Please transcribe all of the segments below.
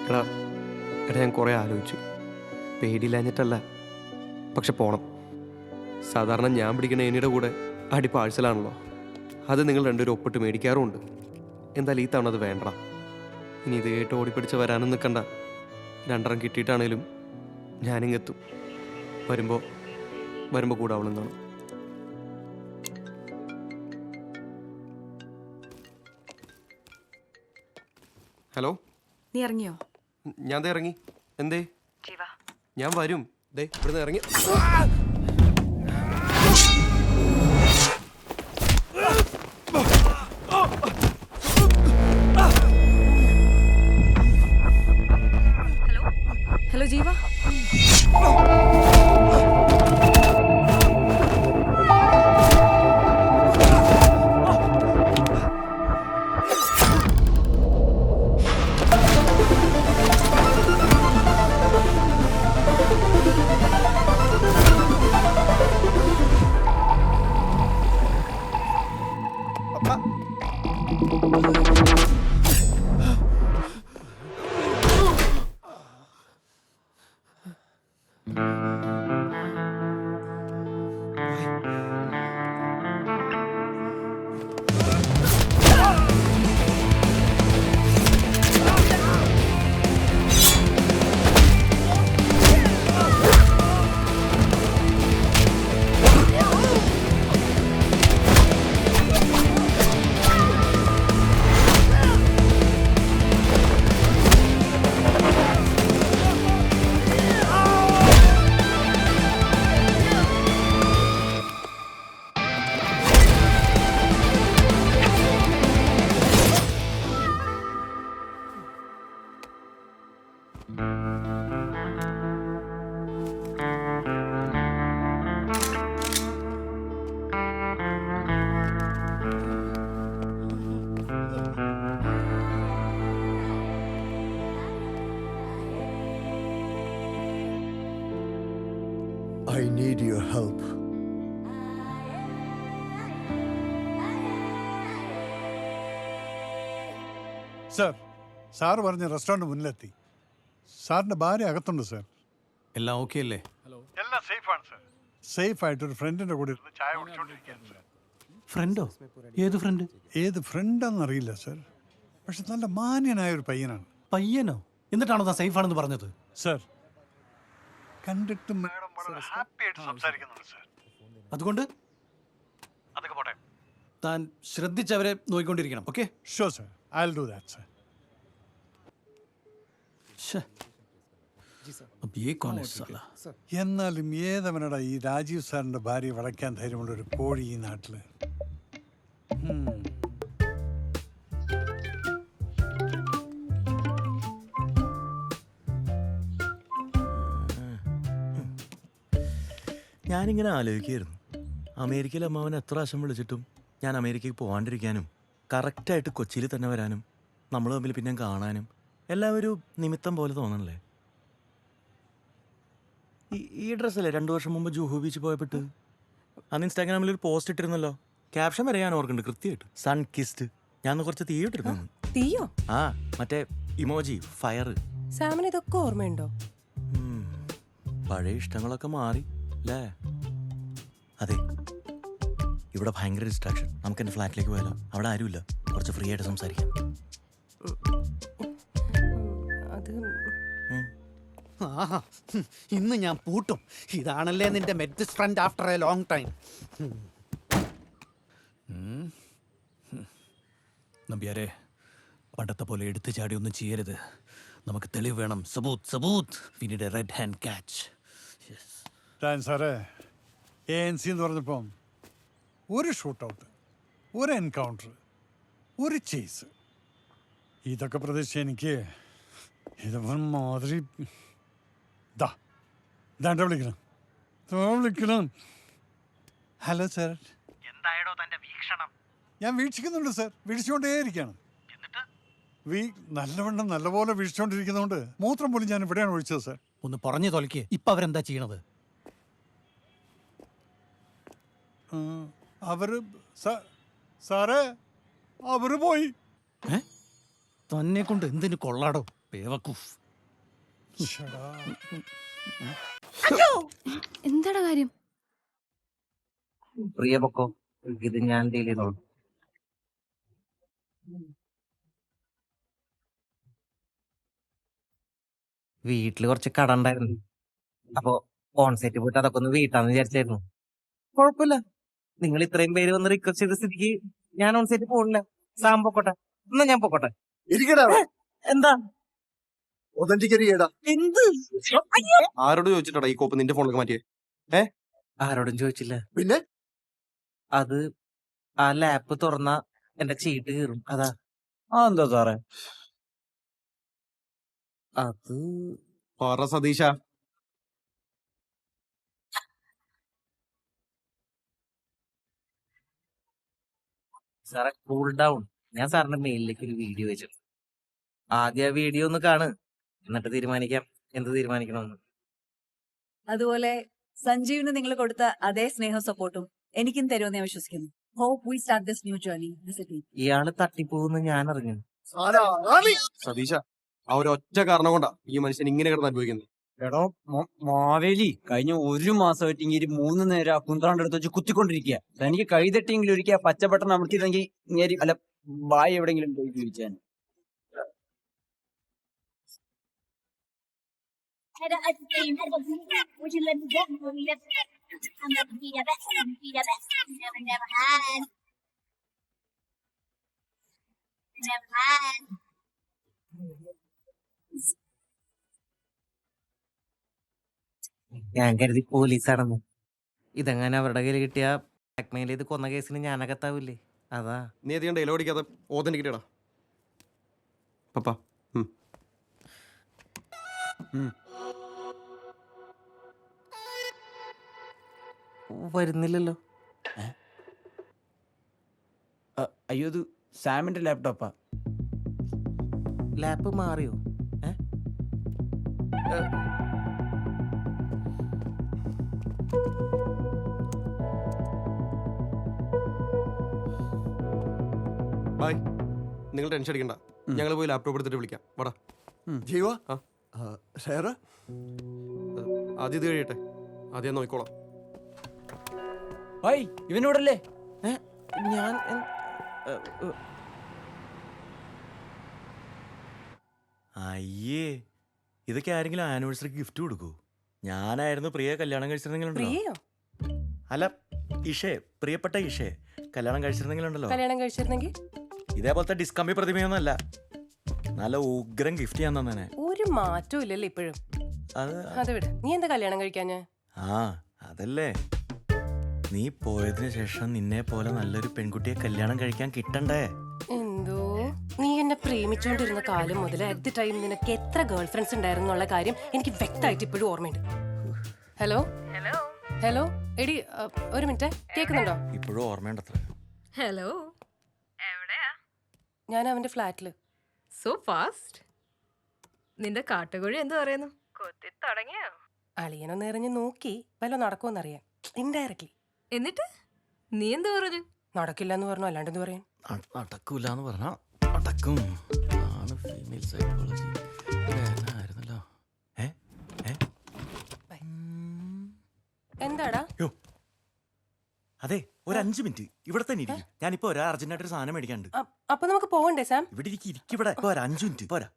എടാ എടാ ഞാൻ കുറേ ആലോചിച്ചു. പേടിയില്ലാഞ്ഞിട്ടല്ല, പക്ഷെ പോണം. സാധാരണ ഞാൻ പിടിക്കുന്ന ഏനിയുടെ കൂടെ അടി പാഴ്സലാണല്ലോ. അത് നിങ്ങൾ രണ്ടുപേരും ഒപ്പിട്ട് മേടിക്കാറുമുണ്ട്. എന്തായാലും ഈ തവണ അത് വേണ്ട. ഇനി ഇത് കേട്ട് ഓടിപ്പിടിച്ച് വരാനും നിൽക്കണ്ട. രണ്ടെണ്ണം കിട്ടിയിട്ടാണേലും ഞാനിങ്ങെത്തും. വരുമ്പോൾ കൂടെ അവളും കാണും. ഹലോ, നീ ഇറങ്ങിയോ? ഞാൻ ദേ ഇറങ്ങി. എന്തേ? ഞാൻ വരും. ദേ ഇവിടുന്ന് ഇറങ്ങി. ഹലോ ജീവ. I need your help. Sir, sir പറഞ്ഞ റെസ്റ്റോറൻറ്റ് മുന്നിലെത്തി. സാറിൻ്റെ ഭാര്യ അകത്തുണ്ട് സർ. എല്ലാം ഓക്കെ അല്ലേ? എല്ലാം സേഫാണ് സർ. സേഫ് ആയിട്ട് ഒരു ഫ്രണ്ടിൻ്റെ കൂടെ ഇരുന്ന് ചായ കുടിച്ചോണ്ടിരിക്കുകയാണ് സർ. ഫ്രണ്ടോ? ഏത് ഫ്രണ്ട്? ഏത് ഫ്രണ്ടാണെന്നറിയില്ല സർ, പക്ഷെ നല്ല മാന്യനായ ഒരു പയ്യനാണ്. പയ്യനോ? എന്നിട്ടാണോ താൻ സേഫ് ആണെന്ന് പറഞ്ഞത്? സർ, കണ്ടിട്ട് മാഡം വളരെ ഹാപ്പി ആയിട്ട് സംസാരിക്കുന്നുണ്ട് സർ. അതുകൊണ്ട് അതൊക്കെ പോട്ടെ. താൻ ശ്രദ്ധിച്ചവരെ നോക്കിക്കൊണ്ടിരിക്കണം. Okay? Sure sir, I will do that sir. എന്നാലും ഏതവനടാ ഈ രാജീവ് സാറിന്റെ ഭാര്യയെ വളയ്ക്കാൻ ധൈര്യമുള്ള ഒരു കോഴി ഈ നാട്ടില്? ഞാനിങ്ങനെ ആലോചിക്കുകയായിരുന്നു, അമേരിക്കയിൽ അമ്മാവൻ എത്ര പ്രാവശ്യം വിളിച്ചിട്ടും ഞാൻ അമേരിക്കയ്ക്ക് പോകാണ്ടിരിക്കാനും കറക്റ്റായിട്ട് കൊച്ചിയിൽ തന്നെ വരാനും നമ്മൾ തമ്മിൽ പിന്നെ കാണാനും എല്ലാം ഒരു നിമിത്തം പോലെ തോന്നണല്ലേ? ഈ ഡ്രസ്സല്ലേ 2 വർഷം മുമ്പ് ജൂഹു ബീച്ച് പോയപ്പെട്ട് അന്ന് ഇൻസ്റ്റാഗ്രാമിൽ ഒരു പോസ്റ്റ് ഇട്ടിരുന്നല്ലോ. ക്യാപ്ഷൻ വരെ ഞാൻ ഓർക്കുന്നുണ്ട് കൃത്യമായിട്ട്. Sun kissed. ഞാൻ കുറച്ച് തീ ഇട്ടിരുന്നു. തീയോ? ആ, മറ്റേ ഇമോജി ഫയർ. സാമിന് ഇതൊക്കെ ഓർമ്മയുണ്ടോ? പഴയ ഇഷ്ടങ്ങളൊക്കെ മാറി അല്ലേ? അതെ, ഇവിടെ ഭയങ്കര ഡിസ്ട്രാക്ഷൻ. നമുക്ക് എൻ്റെ ഫ്ലാറ്റിലേക്ക് പോയാലോ? അവിടെ ആരുമില്ല, കുറച്ച് ഫ്രീ ആയിട്ട് സംസാരിക്കാം. അത് ഇന്ന് ഞാൻ പൂട്ടും. ഇതാണല്ലേ നിന്റെ best friend after a long time. നമ്പ്യാരെ, പണ്ടത്തെ പോലെ എടുത്തു ചാടി ഒന്നും ചെയ്യരുത്. നമുക്ക് തെളിവ് വേണം. സബൂത്ത് സബൂത്ത്. We need a red hand catch. സാറേ, ANC എന്ന് പറഞ്ഞപ്പം ഒരു ഷൂട്ട് ഔട്ട്, ഒരു എൻകൗണ്ടർ, ഒരു ചേസ്, ഇതൊക്കെ പ്രതീക്ഷിച്ച് എനിക്ക് ഇതവൻ മാതിരി വിളിക്കണം. Hello sir. എന്തായടോ തന്റെ വീക്ഷണം? ഞാൻ വീക്ഷിക്കുന്നുണ്ട് സാർ, വീക്ഷിച്ചുകൊണ്ടേയിരിക്കുകയാണ്. നല്ലവണ്ണം നല്ലപോലെ വീക്ഷിച്ചുകൊണ്ടിരിക്കുന്നതുകൊണ്ട് മൂത്രം പോലും ഞാൻ ഇവിടെയാണ് ഒഴിച്ചത് സാർ. ഒന്ന് പറഞ്ഞു തൊലക്ക്. ഇപ്പൊ അവരെന്താ ചെയ്യണത്? സാറേ, അവര് പോയി. തന്നെ കൊണ്ട് എന്തിനു കൊള്ളാടോ? ബേവക്കൂഫ്. എന്താടാ കാര്യം? പ്രിയ പൊക്കോ, ഇത് ഞാൻ ഡീൽ ചെയ്തോളൂ. വീട്ടില് കുറച്ച് കട ഉണ്ടായിരുന്നു. അപ്പൊ ഓൺസൈറ്റ് പോയിട്ട് അതൊക്കെ ഒന്ന് വീട്ടാന്ന് വിചാരിച്ചായിരുന്നു. കുഴപ്പമില്ല, നിങ്ങൾ ഇത്രയും പേര് വന്ന് റിക്വസ്റ്റ് ചെയ്ത സ്ഥിതിക്ക് ഞാൻ ഓൺസൈറ്റ് പോണില്ല. സാം പൊക്കോട്ടെ, എന്നാ ഞാൻ പൊക്കോട്ടെ. എന്താ ഒതന്റിക്കരി ചെയ്യടാ. എന്ത് ആരോട് ചോദിച്ചിട്ടാ ഈ കോപ്പ് നിന്റെ ഫോണിലേക്ക് മാറ്റിയേ? ആരോടും ചോദിച്ചില്ല. പിന്നെ അത് ആ ലാപ്പ് തുറന്ന എന്റെ ചീട്ട് കീറും. അതാ. എന്താ സാറേ? അത് പറ സതീശ. സാറെ കൂൾ ഡൗൺ. ഞാൻ സാറിന്റെ മെയിലിലേക്ക് ഒരു വീഡിയോ വെച്ചിട്ടുണ്ട്. ആദ്യം ആ വീഡിയോ ഒന്ന് കാണ്, എന്നിട്ട് തീരുമാനിക്കാം എന്ത് തീരുമാനിക്കണമെന്ന്. അതുപോലെ സഞ്ജീവിന് നിങ്ങൾ കൊടുത്ത അതേ സ്നേഹവും സപ്പോർട്ടും എനിക്കും തരുമെന്ന് ഞാൻ വിശ്വസിക്കുന്നു. Hope we start this new journey visit. ഇയാള് തട്ടിപ്പോകുന്ന ഞാൻ അറിഞ്ഞു. സതീശ, ആ ഒരു ഒറ്റ കാരണം കൊണ്ടാ ഈ മനുഷ്യൻ ഇങ്ങനെ കിടന്ന് അനുഭവിക്കുന്നത്. എടോ മാവേലി, കഴിഞ്ഞ 1 മാസമായിട്ട് ഇങ്ങനെ 3 നേരം ആ കുന്ത്രാണ്ട് എടുത്ത് വെച്ച് കുത്തിക്കൊണ്ടിരിക്കുക. എനിക്ക് കൈതട്ടിയെങ്കിലും ഒരിക്കൽ പച്ചപ്പെട്ട അമർത്തിയില്ലെങ്കിൽ ഇങ്ങനെ അല്ല വായ എവിടെയെങ്കിലും പോയി ചോദിച്ചാൽ. ഞാൻ കരുതി പോലീസാണെന്ന്. ഇതെങ്ങനെ അവരുടെ കയ്യിൽ കിട്ടിയ ബ്ലാക്ക്മെയിൽ ചെയ്ത് കൊന്ന കേസിന് ഞാനകത്താവൂലേ? അതാ. നീ അധികം ഡയലോഗ് അടിക്കാതെ ഓതന്റിക്കടാ പപ്പ. വരുന്നില്ലല്ലോ. അയ്യോ, ഇത് സാമിന്റെ ലാപ്ടോപ്പാ. ലാപ്പ് മാറിയോ? ബൈ, നിങ്ങൾ ടെൻഷൻ അടിക്കണ്ട. ഞങ്ങൾ പോയി ലാപ്ടോപ്പ് എടുത്തിട്ട് വിളിക്കാം. വാടാ. ജീവ ആ. ഷെയർ ആദ്യം ഇത് കഴിയട്ടെ, ആദ്യം നോക്കിക്കോളാം. ഇവനോടല്ലേ? ഞാൻ അയ്യേ, ഇതൊക്കെ ആരെങ്കിലും ആനിവേഴ്സറിക്ക് ഗിഫ്റ്റ് കൊടുക്കൂ? ഞാനായിരുന്നു പ്രിയ കല്യാണം കഴിച്ചിരുന്നെങ്കിലുണ്ടല്ലോ. പ്രിയയോ? അല്ല, ഇഷേ, പ്രിയപ്പെട്ട ഇഷേ കല്യാണം കഴിച്ചിരുന്നെങ്കിലുണ്ടല്ലോ. കല്യാണം കഴിച്ചിരുന്നെങ്കിൽ ഇതേപോലത്തെ ഡിസ്കമ്പി പ്രതിമയൊന്നുമല്ല, നല്ല ഉഗ്രം ഗിഫ്റ്റ് ചെയ്യാൻ തന്നെ. ഒരു മാറ്റവും ഇല്ലല്ലോ ഇപ്പോഴും. അത് വിട്, നീ എന്താ കല്യാണം കഴിക്കാഞ്ഞ്? അതല്ലേ, നീ പോയതിനു ശേഷം നിന്നെ പോലെ നല്ലൊരു പെൺകുട്ടിയെ കല്യാണം കഴിക്കാൻ കിട്ടണ്ടേ? എന്തോ, നീ എന്നെ പ്രേമിച്ചോണ്ടിരുന്ന കാലം മുതൽ അറ്റ് ദി ടൈം നിനക്ക് എത്ര ഗേൾ ഫ്രണ്ട്സ് ഉണ്ടായിരുന്നു എന്നുള്ള കാര്യം എനിക്ക് വ്യക്തമായിട്ട് ഇപ്പോഴും ഓർമ്മയുണ്ട്. ഹലോ ഹലോ എടി, ഒരു മിനിറ്റ്, കേൾക്കുന്നുണ്ടോ? ഇപ്പോഴും ഓർമ്മയുണ്ടത്ര. ഹലോ, എവിടെയാ? ഞാൻ അവന്റെ ഫ്ലാറ്റില്. So fast. നിന്റെ കാട്ടുകുഴി എന്ത് പറയുന്നു? കൊത്തി തുടങ്ങിയോ? അളിയനൊന്ന് എറിഞ്ഞ് നോക്കി വല്ല നടക്കുമെന്നറിയാം, ഇൻഡയറക്ട്ലി. എന്നിട്ട് നീ എന്ത് പറഞ്ഞു? നടക്കില്ല എന്ന് പറഞ്ഞു, അല്ലാണ്ടെന്ന് പറയാൻ. നടക്കൂലെന്ന് പറഞ്ഞാ നടക്കും. ആണ് ഫീമെയിൽ സൈക്കോളജി. ആയിരുന്നല്ലോ. എന്താടാ? അതെ, ഒരു 5 മിനിറ്റ് ഇവിടെ തന്നെ ഇരിക്കും. ഞാനിപ്പോ ഒരു അർജന്റായിട്ടൊരു സാധനം മേടിക്കാണ്ട്. അപ്പൊ നമുക്ക് പോകണ്ടേ സാം? ഇവിടെ ഇരിക്കിവിടെ. ഇപ്പൊ ഒരു 5 മിനിറ്റ് പോരാ.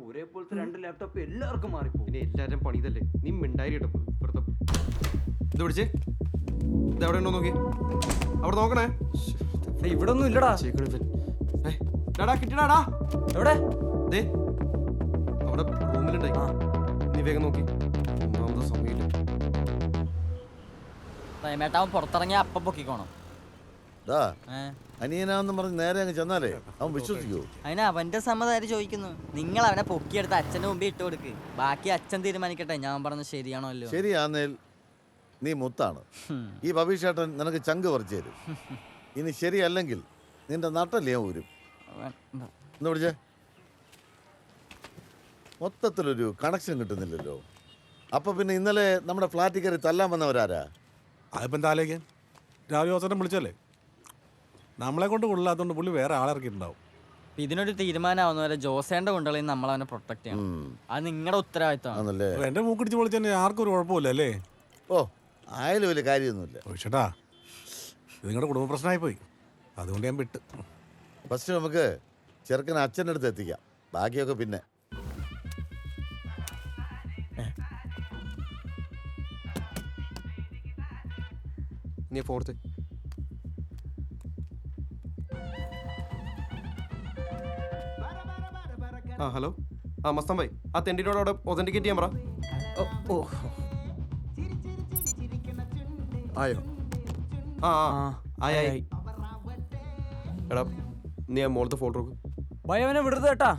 ഒരേപോലത്തെ 2 ലാപ്ടോപ്പ് എല്ലാവർക്കും മാറിപ്പോ. പിന്നെ എല്ലാവരും പണി ഇതല്ലേ, നീ മിണ്ടായി കേട്ടോ. വെറുതെ ഇത് പിടിച്ചേ, ഇതെവിടെ ഉണ്ടോ നോക്കി. അവിടെ നോക്കണേ. ഇവിടെ ഒന്നും ഇല്ലടാ. കിട്ടിടാടാ. എവിടെ? ദേ അവിടെ റൂമിലുണ്ടായി. നീ വേഗം നോക്കി. ഒന്നാമത് സമയമില്ല. മേട്ടാവൻ പുറത്തിറങ്ങിയ അപ്പം പൊക്കിക്കോണം. അനിയനാന്ന് പറഞ്ഞ് നേരെ അങ്ങ് ചെന്നാലേ അവൻ വിശ്വസിക്കൂ. അതിന് അവന്റെ സമ്മതം ചോദിക്കുന്നു. നിങ്ങൾ അവനെ പൊക്കിയെടുത്ത് അച്ഛന്റെ മുമ്പിൽ ഇട്ട് കൊടുക്ക്. ബാക്കി അച്ഛൻ തീരുമാനിക്കട്ടെ ഞാൻ പറഞ്ഞത് ശരിയാണോ അല്ലോ. ശരിയാന്നേൽ നീ മുത്താണ്. ഈ ബബീഷേട്ടൻ നിനക്ക് ചങ്ക് പറിച്ചു തരും. ഇനി ശരിയല്ലെങ്കിൽ നിന്റെ നട്ടല്ലേ ഊരും. എന്ന് പിടിച്ചേ. മൊത്തത്തിലൊരു കണക്ഷൻ കിട്ടുന്നില്ലല്ലോ. അപ്പൊ പിന്നെ ഇന്നലെ നമ്മുടെ ഫ്ലാറ്റിൽ കയറി തല്ലാൻ വന്നവരാരാ? അതിപ്പോൾ എന്താ ആലോചിക്കാൻ? രാവിലെ അവസരം വിളിച്ചല്ലേ. നമ്മളെ കൊണ്ട് കൊള്ളില്ലാത്തതുകൊണ്ട് പുള്ളി വേറെ ആളിറക്കിയിട്ടുണ്ടാവും. ഇതിനൊരു തീരുമാനമാവുന്നവരെ ജോസേന്റെ കൊണ്ടുകളിൽ നിന്ന് നമ്മളവനെ പ്രൊട്ടക്ട് ചെയ്യണം. അത് നിങ്ങളുടെ ഉത്തരവാദിത്തമാണ്. ആണല്ലേ? എൻ്റെ മൂക്കിടിച്ച് വിളിച്ചാൽ ആർക്കും ഒരു കുഴപ്പമില്ല അല്ലേ? ഓ, ആയാലും വലിയ കാര്യമൊന്നുമില്ല. ചേട്ടാ, ഇത് നിങ്ങളുടെ കുടുംബ പ്രശ്നമായി പോയി, അതുകൊണ്ട് ഞാൻ വിട്ട്. ഫസ്റ്റ് നമുക്ക് ചെറുക്കനെ അച്ഛൻ്റെ അടുത്ത് എത്തിക്കാം, ബാക്കിയൊക്കെ പിന്നെ. നീ ഫോർത്ത് ആ ഹലോ ആ മസ്താൻ ഭായി, ആ തെണ്ടിനോട് അവിടെ ഒതന്റിക്കേറ്റ് ചെയ്യാൻ പറ. ആയോ? ആ ആയി. എടാ നീ ആ മോളത്തെ ഫോട്ടോ നോക്ക്. ഭയവനെ വിടരുത് കേട്ടാ.